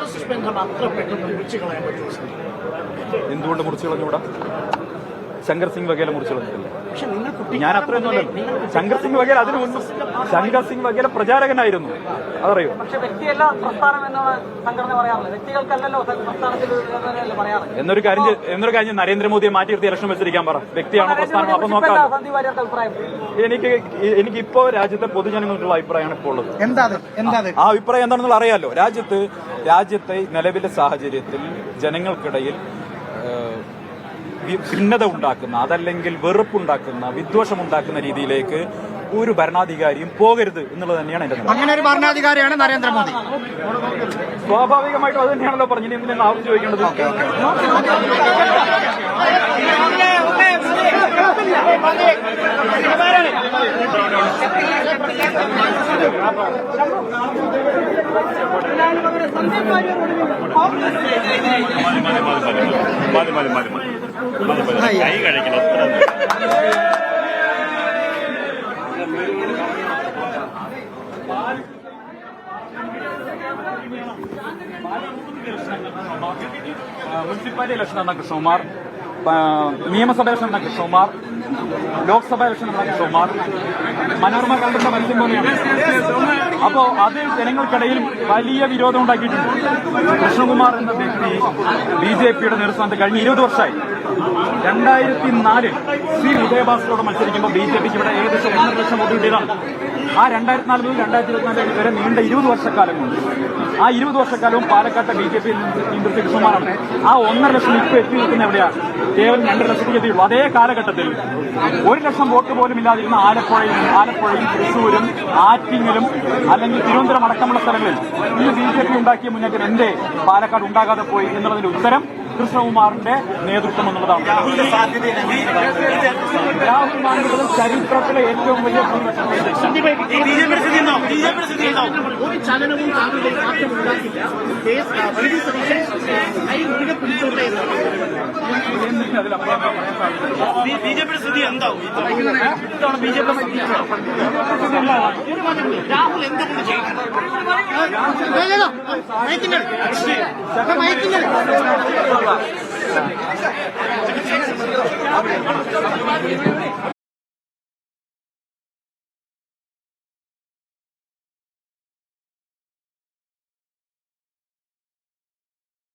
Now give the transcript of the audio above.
RSS ബന്ധം അത്ര പെട്ടെന്ന് മുറിച്ചു കളയാൻ പറ്റുമോ? എന്തുകൊണ്ട് മുറിച്ചു കളഞ്ഞുകൂടാ? ശങ്കർ സിംഗ് വഗേല മുറിച്ചു കളഞ്ഞിട്ടില്ല. ഞാൻ അത്രയൊന്നുമല്ലല്ലോ. ശങ്കർ സിംഗ് വഗേല അതിനു മുൻപ് ശങ്കർ സിംഗ് വഗേല പ്രചാരകനായിരുന്നു, അതറിയോ? പക്ഷെ വ്യക്തിയല്ല പ്രസ്ഥാനം എന്നാണ് സംഘടന പറയാറുള്ളത്, വ്യക്തികൾക്കല്ലല്ലോ പ്രസ്ഥാനത്തിൽ പറയാറ്. എന്നൊരു കാര്യം നരേന്ദ്രമോദിയെ മാറ്റി നിർത്തി ഇലക്ഷൻ വെച്ചിരിക്കാൻ പറ. വ്യക്തിയാണോ പ്രസ്ഥാനം? അപ്പൊ നോക്കാം. എനിക്ക് ഇപ്പോ രാജ്യത്തെ പൊതുജനങ്ങൾക്കുള്ള അഭിപ്രായമാണ് ഇപ്പോൾ ഉള്ളത്. ആ അഭിപ്രായം എന്താണെന്നുള്ള അറിയാലോ. രാജ്യത്തെ നിലവിലെ സാഹചര്യത്തിൽ ജനങ്ങൾക്കിടയിൽ ഭിന്നത ഉണ്ടാക്കുന്ന, അതല്ലെങ്കിൽ വെറുപ്പുണ്ടാക്കുന്ന, വിദ്വേഷമുണ്ടാക്കുന്ന രീതിയിലേക്ക് ഒരു ഭരണാധികാരിയും പോകരുത് എന്നുള്ളത് തന്നെയാണ് എന്റെ നിലപാട്. അങ്ങനെ ഒരു ഭരണാധികാരിയാണ് നരേന്ദ്രമോദി. സ്വാഭാവികമായിട്ടും അത് തന്നെയാണല്ലോ പറഞ്ഞു. ഇനി എന്തിനാണ് ആവശ്യം ചോദിക്കേണ്ടത്? കൈ കഴിക്കണം. മുനിസിപ്പാലിറ്റി ഇലക്ഷൻ നടന്ന കൃഷ്ണകുമാർ, നിയമസഭാ ഇലക്ഷൻ നടന്ന കൃഷ്ണകുമാർ, ലോക്സഭാ ഇലക്ഷൻ നടന്ന കൃഷ്ണകുമാർ, മനോരമ കണ്ടെത്ത മത്സ്യം പോലെയാണ്. അപ്പോ അത് ജനങ്ങൾക്കിടയിൽ വലിയ വിരോധം ഉണ്ടാക്കിയിട്ടുണ്ട്. കൃഷ്ണകുമാർ എന്ന വ്യക്തി BJPയുടെ നേതൃസ്ഥാനത്ത് കഴിഞ്ഞ 20 വർഷമായി. 2004 സി ഉദയഭാസ്കറോട് മത്സരിക്കുമ്പോൾ BJPക്ക് ഇവിടെ ഏകദേശം 1.5 ലക്ഷം വോട്ട് കിട്ടിയതാണ്. ആ 2004 മുതൽ 2024 വരെ നീണ്ട 20 വർഷക്കാലം കൊണ്ട് ആ 20 വർഷക്കാലവും പാലക്കാട്ടെ BJP നിയന്ത്രിച്ച കൃഷ്ണകുമാറാണ്. ആ 1.5 ലക്ഷം ഇപ്പോൾ എത്തി നിൽക്കുന്ന എവിടെയാണ്? കേവലം 2 ലക്ഷത്തേക്ക് എത്തിയുള്ളൂ. അതേ കാലഘട്ടത്തിൽ 1 ലക്ഷം വോട്ട് പോലും ഇല്ലാതിരുന്ന ആലപ്പുഴയും തൃശ്ശൂരും ആറ്റിങ്ങലും അല്ലെങ്കിൽ തിരുവനന്തപുരം അടക്കമുള്ള സ്ഥലങ്ങളിൽ ഈ BJP ഉണ്ടാക്കിയ മുന്നേറ്റം എന്തേ പാലക്കാട് ഉണ്ടാകാതെ പോയി എന്നുള്ളതിന്റെ ഉത്തരം കൃഷ്ണകുമാറിന്റെ നേതൃത്വം എന്നുള്ളതാണ്. രാഹുൽ ഗാന്ധിയുടെ ചരിത്രത്തിലെ ഏറ്റവും വലിയ ഒരു ചലനവും താങ്കളുടെ മാറ്റം ഉണ്ടാക്കില്ല. BJPയുടെ സ്ഥിതി എന്താവും? രാഹുൽ എന്തുകൊണ്ട് ചെയ്യണം?